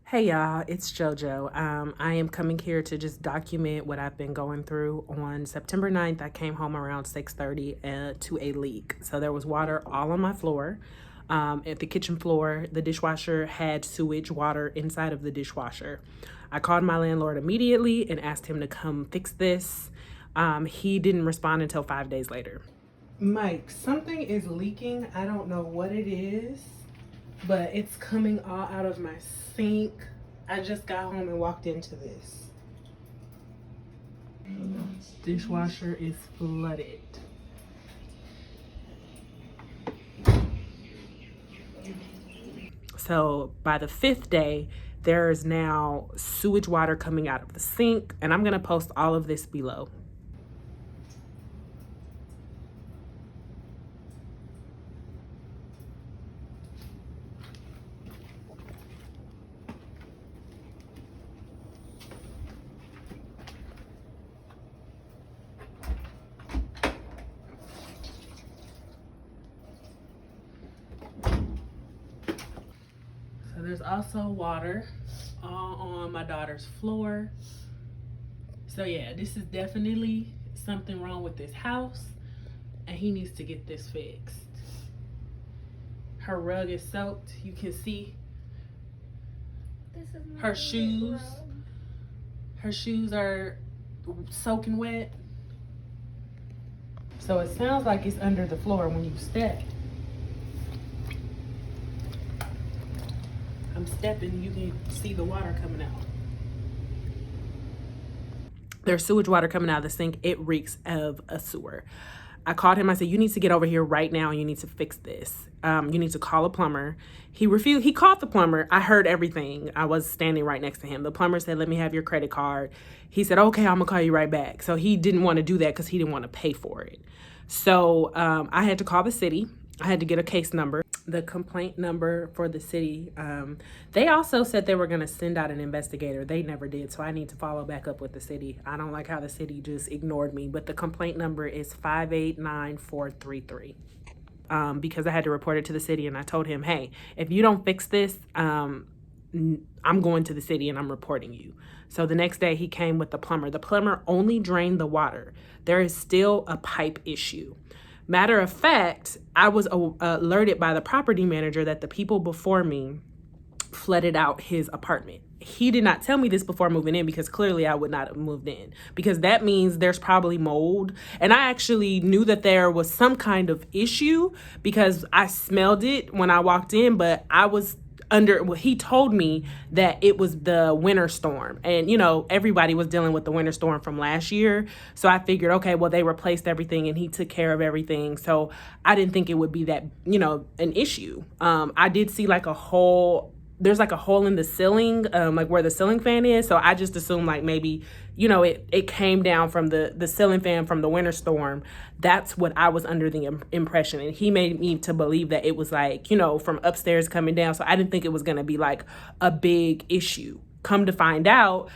Hey y'all, it's JoJo. I am coming here to just document what I've been going through. On September 9th, I came home around 6:30 to a leak. So there was water all on my floor. At the kitchen floor, the dishwasher had sewage water inside of the dishwasher. I called my landlord immediately and asked him to come fix this. He didn't respond until 5 days later. Mike, something is leaking. I don't know what it is, but it's coming all out of my sink. I just got home and walked into this. Dishwasher is flooded. So by the 5th day, there's now sewage water coming out of the sink, and I'm gonna post all of this below. So there's also water all on my daughter's floor. So yeah, this is definitely something wrong with this house, and he needs to get this fixed. Her rug is soaked. You can see her shoes. Her shoes are soaking wet. So it sounds like it's under the floor when you step. I'm stepping, you can see the water coming out. There's sewage water coming out of the sink. It reeks of a sewer. I called him. I said, you need to get over here right now. You need to fix this. You need to call a plumber. He refused. He called the plumber. I heard everything. I was standing right next to him. The plumber said, let me have your credit card. He said, okay, I'm gonna call you right back. So he didn't want to do that because he didn't want to pay for it. So I had to call the city. I had to get a case number, the complaint number for the city. They also said they were going to send out an investigator. They never did. So I need to follow back up with the city. I don't like how the city just ignored me, but the complaint number is 589-433. Because I had to report it to the city, and I told him, hey, if you don't fix this, I'm going to the city and I'm reporting you. So the next day he came with the plumber. The plumber only drained the water. There is still a pipe issue. Matter of fact, I was alerted by the property manager that the people before me flooded out his apartment. He did not tell me this before moving in, because clearly I would not have moved in, because that means there's probably mold. And I actually knew that there was some kind of issue because I smelled it when I walked in, but I was he told me that it was the winter storm, and everybody was dealing with the winter storm from last year. So I figured, okay, well, they replaced everything and he took care of everything, so I didn't think it would be that an issue. I did see there's like a hole in the ceiling, like where the ceiling fan is. So I just assumed like maybe, it came down from the ceiling fan from the winter storm. That's what I was under the impression. And he made me to believe that it was like, from upstairs coming down. So I didn't think it was going to be like a big issue. Come to find out,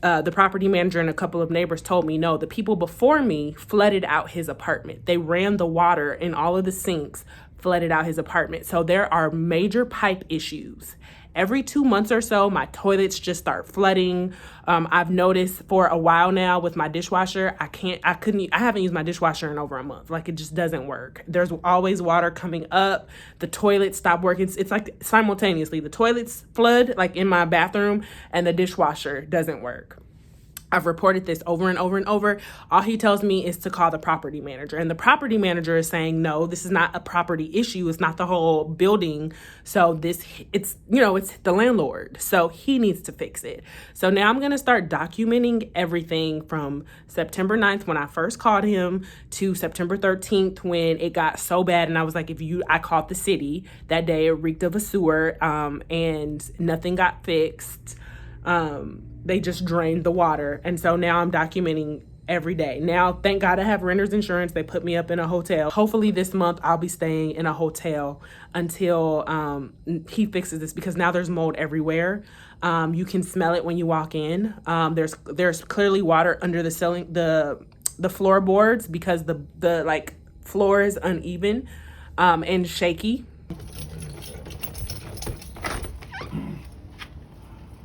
the property manager and a couple of neighbors told me, no, the people before me flooded out his apartment. They ran the water in all of the sinks, flooded out his apartment. So there are major pipe issues. Every 2 months or so, my toilets just start flooding. I've noticed for a while now with my dishwasher, I haven't used my dishwasher in over a month. Like, it just doesn't work. There's always water coming up. The toilets stop working. It's like simultaneously, the toilets flood like in my bathroom and the dishwasher doesn't work. I've reported this over and over and over. All he tells me is to call the property manager. And the property manager is saying, no, this is not a property issue. It's not the whole building. So it's the landlord. So he needs to fix it. So now I'm going to start documenting everything from September 9th when I first called him to September 13th when it got so bad. And I was like, I called the city that day. It reeked of a sewer, and nothing got fixed. They just drained the water. And so now I'm documenting every day. Now, thank God I have renter's insurance. They put me up in a hotel. Hopefully this month I'll be staying in a hotel until he fixes this, because now there's mold everywhere. You can smell it when you walk in. There's clearly water under the ceiling, the floorboards, because the floor is uneven and shaky.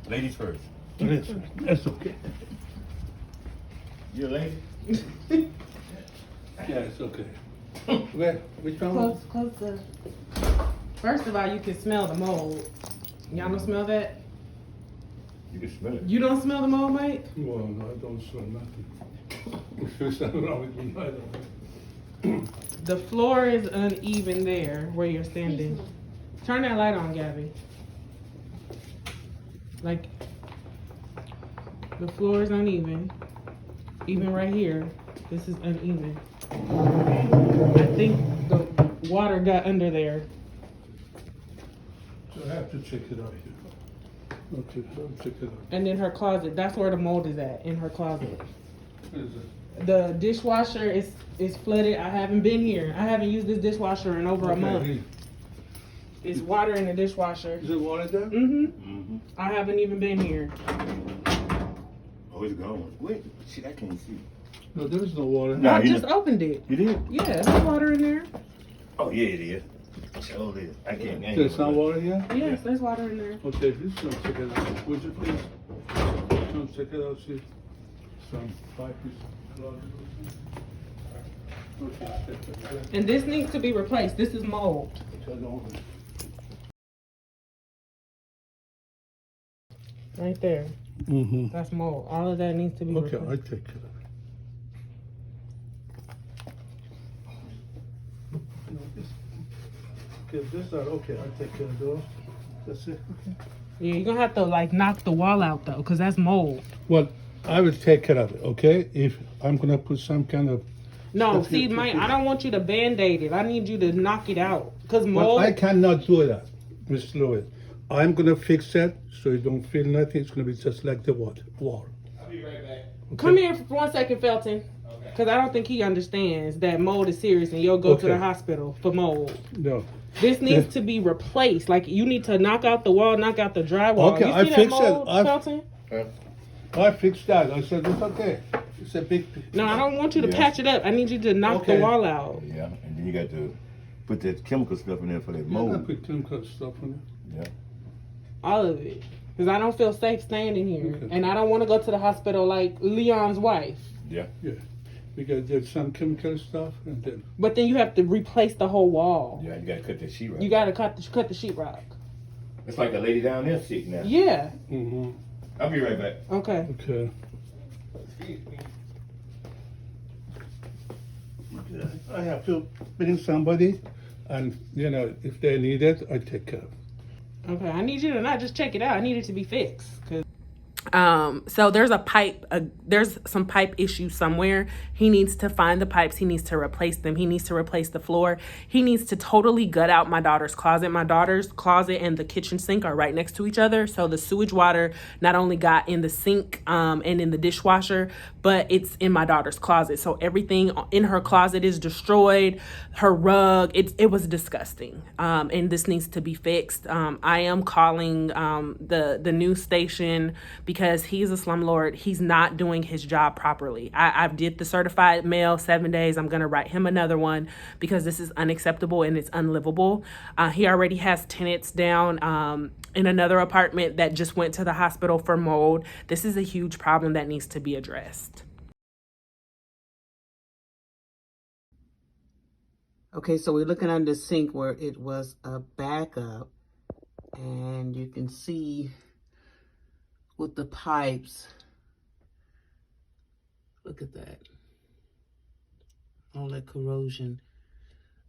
Ladies first. That's okay. You a lady? Yeah, it's okay. Where? Which one? Close the. First of all, you can smell the mold. Y'all don't smell that? You can smell it. You don't smell the mold, Mike? Well, no, I don't smell nothing. If there's something wrong with me, I don't. The floor is uneven there where you're standing. Turn that light on, Gabby. Like, the floor is uneven. Even right here, this is uneven. I think the water got under there. So I have to check it out here. Okay, I'll check it out. And then her closet, that's where the mold is at, in her closet. What is it? The dishwasher is flooded. I haven't been here. I haven't used this dishwasher in over a month. Here. It's water in the dishwasher. Is it water there? Mm-hmm. I haven't even been here. Oh, it's gone. Wait, shit, I can't see. No, there is no water. No. Nah, I you just opened it. You did? Yeah, there's water in there. Oh, yeah, it is. Sure it is. I can't. There's some water here? Yes, there's water in there. Okay, this one, check it out. Would you please? Come check it out, see. Some pipe is clogged. Okay, check it out. And this needs to be replaced. This is mold. Turn on. Right there. Mm-hmm. That's mold. All of that needs to be Okay, I replaced. take care of it. Okay, this are okay. I take care of those. That's it. Okay. Yeah, you're gonna have to like knock the wall out though, because that's mold. Well, I will take care of it. Okay, if I'm gonna put some kind of. No, stuff see, here to Mike, fix I don't want you to band-aid it. I need you to knock it out. Because But mold. I cannot do that, Miss Lewis. I'm gonna fix it so you don't feel nothing. It's gonna be just like the wall. I'll be right back. Okay? Come here for 1 second, Felton. Okay. Because I don't think he understands that mold is serious and you'll go to Okay. the hospital for mold. No. This needs to be replaced. Like, you need to knock out the wall, knock out the drywall. Okay, you I see that fixed it. mold, I- Felton? I fixed that. I said it's okay. It's a big. No, I don't want you to Yeah. patch it up. I need you to knock Okay. the wall out. Yeah, and then you got to put that chemical stuff in there for that I mold. put chemical stuff on it. Yeah. All of it. Because I don't feel safe standing here. Okay. And I don't want to go to the hospital like Leon's wife. Yeah. Because there's some chemical stuff and then. But then you have to replace the whole wall. Yeah, you got to cut that sheet right. You got to cut the sheetrock. It's like a lady down there sick now. Yeah. Mm-hmm. I'll be right back. Okay. Okay. I have to bring somebody, and if they need it, I take care of it. Okay. I need you to not just check it out. I need it to be fixed. So there's there's some pipe issue somewhere. He needs to find the pipes. He needs to replace them. He needs to replace the floor. He needs to totally gut out my daughter's closet. My daughter's closet and the kitchen sink are right next to each other. So the sewage water not only got in the sink and in the dishwasher, but it's in my daughter's closet. So everything in her closet is destroyed. Her rug, it was disgusting. And this needs to be fixed. I am calling the news station because he's a slumlord. He's not doing his job properly. I did the certified mail 7 days. I'm going to write him another one because this is unacceptable and it's unlivable. He already has tenants down in another apartment that just went to the hospital for mold. This is a huge problem that needs to be addressed. Okay, so we're looking under the sink where it was a backup, and you can see with the pipes, look at that, all that corrosion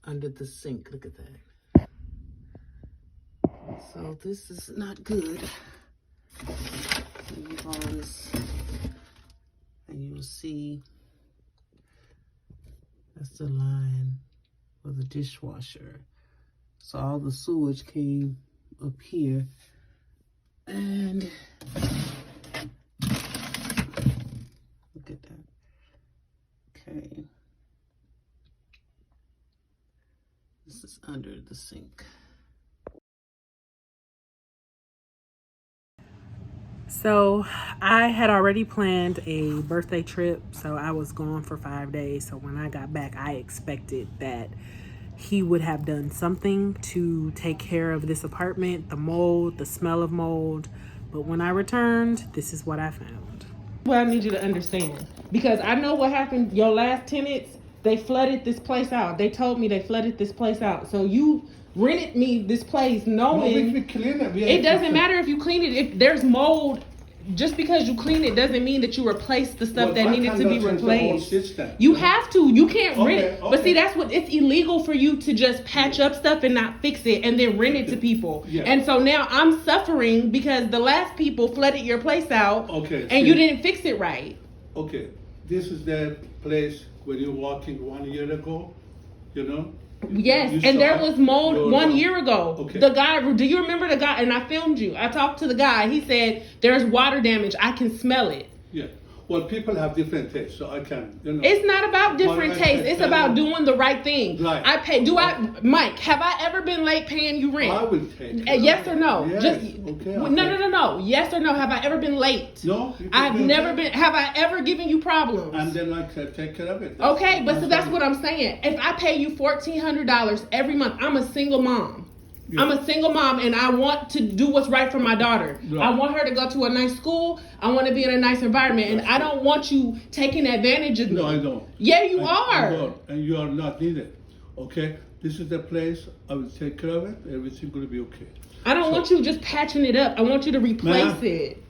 under the sink, look at that. So this is not good. Move all this, and you will see that's the line for the dishwasher. So all the sewage came up here, and look at that. Okay, this is under the sink. So I had already planned a birthday trip, so I was gone for 5 days. So when I got back, I expected that he would have done something to take care of this apartment, the mold, the smell of mold, But when I returned, this is what I found. Well, I need you to understand, because I know what happened. Your last tenants, they flooded this place out. They told me they flooded this place out. So you rented me this place knowing we clean it. it doesn't matter if you clean it. If there's mold, just because you clean it doesn't mean that you replace the stuff that needed to be replaced. You have to. You can't rent. But see, that's what, it's illegal for you to just patch up stuff and not fix it and then rent it to people. Yeah. And so now I'm suffering because the last people flooded your place out Okay, and see. you didn't fix it right. Okay, this is the place where you're walking 1 year ago, you know? Yes, You and saw there it? was mold No, 1 no. year ago. Okay. The guy, do you remember the guy? And I filmed you. I talked to the guy. He said, there's water damage. I can smell it. Yeah, well, people have different tastes, so I can, you know. It's not about different Well, I tastes. can It's tell about you- doing the right thing. Right. Mike, have I ever been late paying you rent? I will take Yes or no? Yes, okay. No. Yes or no? Have I ever been late? No. you can I've do never that. been. Have I ever given you problems? And then I can take care of it. Okay, but so that's what I'm saying. If I pay you $1,400 every month, I'm a single mom. Yeah. I'm a single mom and I want to do what's right for my daughter. Right. I want her to go to a nice school. I want to be in a nice environment. And I don't want you taking advantage of me. No, I don't. Yeah, you I are. don't. And you are not needed, okay? This is the place, I will take care of it, everything will be okay. I don't want you just patching it up. I want you to replace Ma'am, it.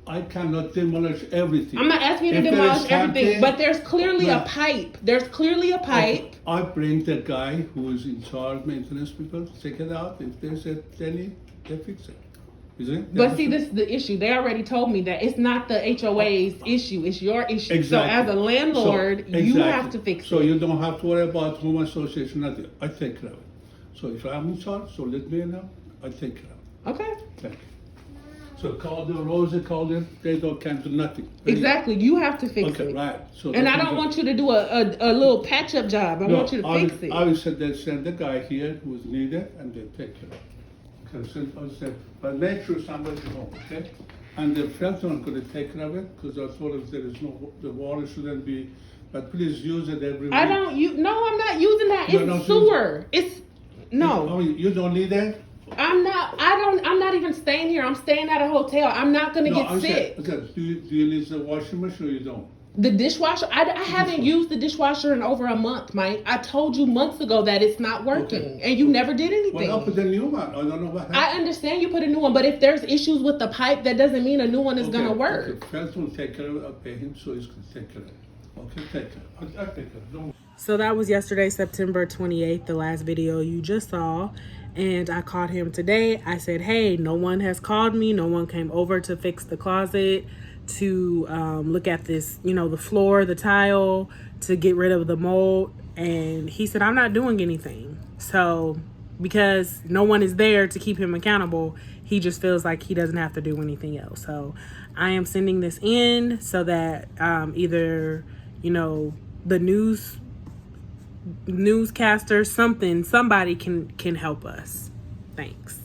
I cannot demolish everything. I'm not asking you to If there demolish is everything, something- but there's clearly a Ma'am. pipe. There's clearly a pipe. I bring the guy who is in charge, maintenance people, check it out. If there's any, they fix it. Is it? But see, this is the issue. They already told me that it's not the HOA's issue. It's your issue. Exactly. So as a landlord, So, you exactly. have to fix So it. you don't have to worry about home association, nothing. I take care of it. So if I'm in charge, so let me know, I take care of it. Okay. Thank you. So call them, Rosa, call them, they can't do nothing. Exactly. You have to fix Okay, it. right. So And they I can don't do- want you to do a little patch up job. I want you to fix it. I will send the guy here who is needed and they take care of it. I said, but make sure somebody's home, okay? And the Felton gonna take care of it, because I told him there is no, the water shouldn't be, but please use it every week. I don't. No, I'm not using that. You're It's not sewer. It's no. Oh, you don't need that? I'm not. I don't. I'm not even staying here. I'm staying at a hotel. I'm not gonna No, get I'm sick. saying, okay, do you need the washing machine or you don't? The dishwasher. I haven't used the dishwasher in over a month, Mike. I told you months ago that it's not working, Okay. and you never did anything. Well, I'll put the new one, I don't know what happened. I understand you put a new one, but if there's issues with the pipe, that doesn't mean a new one is gonna work. Okay, Felton will take care of it, I'll pay him, so he's gonna take care of it. Okay, take care, I'll take care, don't. So that was yesterday, September 28th, the last video you just saw. And I called him today. I said, hey, no one has called me. No one came over to fix the closet, to look at this, the floor, the tile, to get rid of the mold. And he said, I'm not doing anything. So because no one is there to keep him accountable, he just feels like he doesn't have to do anything else. So I am sending this in so that either, the newscaster, somebody can help us. Thanks.